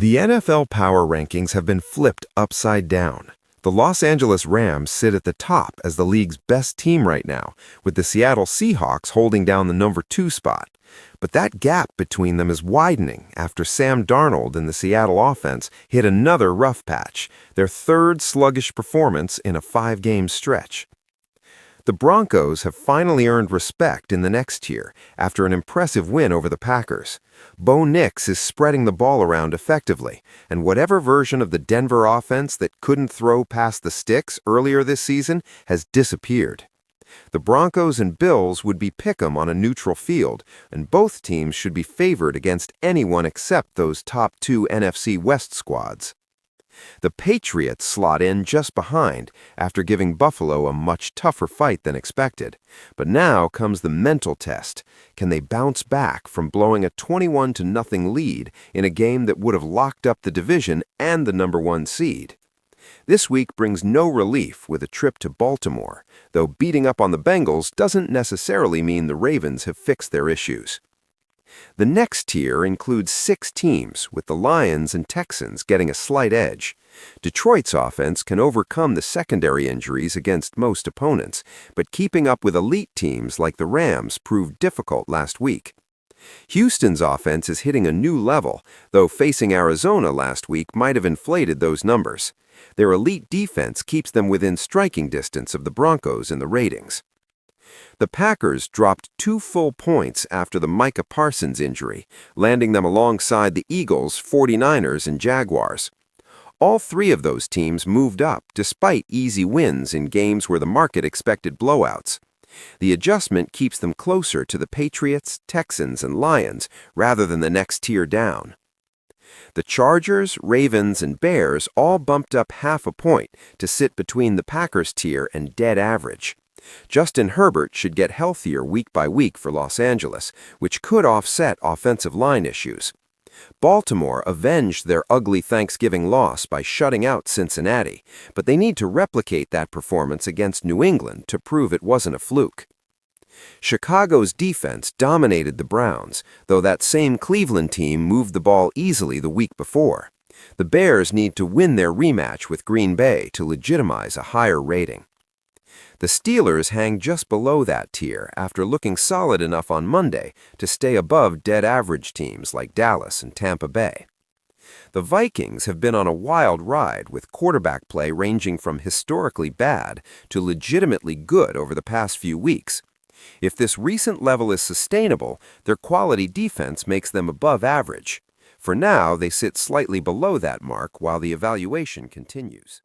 The NFL power rankings have been flipped upside down. The Los Angeles Rams sit at the top as the league's best team right now, with the Seattle Seahawks holding down the number 2 spot. But that gap between them is widening after Sam Darnold and the Seattle offense hit another rough patch, their third sluggish performance in a 5-game stretch. The Broncos have finally earned respect in the next tier after an impressive win over the Packers. Bo Nix is spreading the ball around effectively, and whatever version of the Denver offense that couldn't throw past the sticks earlier this season has disappeared. The Broncos and Bills would be pick'em on a neutral field, and both teams should be favored against anyone except those top 2 NFC West squads. The Patriots slot in just behind after giving Buffalo a much tougher fight than expected. But now comes the mental test. Can they bounce back from blowing a 21-0 lead in a game that would have locked up the division and the number 1 seed? This week brings no relief with a trip to Baltimore, though beating up on the Bengals doesn't necessarily mean the Ravens have fixed their issues. The next tier includes 6 teams, with the Lions and Texans getting a slight edge. Detroit's offense can overcome the secondary injuries against most opponents, but keeping up with elite teams like the Rams proved difficult last week. Houston's offense is hitting a new level, though facing Arizona last week might have inflated those numbers. Their elite defense keeps them within striking distance of the Broncos in the ratings. The Packers dropped 2 full points after the Micah Parsons injury, landing them alongside the Eagles, 49ers, and Jaguars. All 3 of those teams moved up despite easy wins in games where the market expected blowouts. The adjustment keeps them closer to the Patriots, Texans, and Lions rather than the next tier down. The Chargers, Ravens, and Bears all bumped up half a point to sit between the Packers tier and dead average. Justin Herbert should get healthier week by week for Los Angeles, which could offset offensive line issues. Baltimore avenged their ugly Thanksgiving loss by shutting out Cincinnati, but they need to replicate that performance against New England to prove it wasn't a fluke. Chicago's defense dominated the Browns, though that same Cleveland team moved the ball easily the week before. The Bears need to win their rematch with Green Bay to legitimize a higher rating. The Steelers hang just below that tier after looking solid enough on Monday to stay above dead-average teams like Dallas and Tampa Bay. The Vikings have been on a wild ride with quarterback play ranging from historically bad to legitimately good over the past few weeks. If this recent level is sustainable, their quality defense makes them above average. For now, they sit slightly below that mark while the evaluation continues.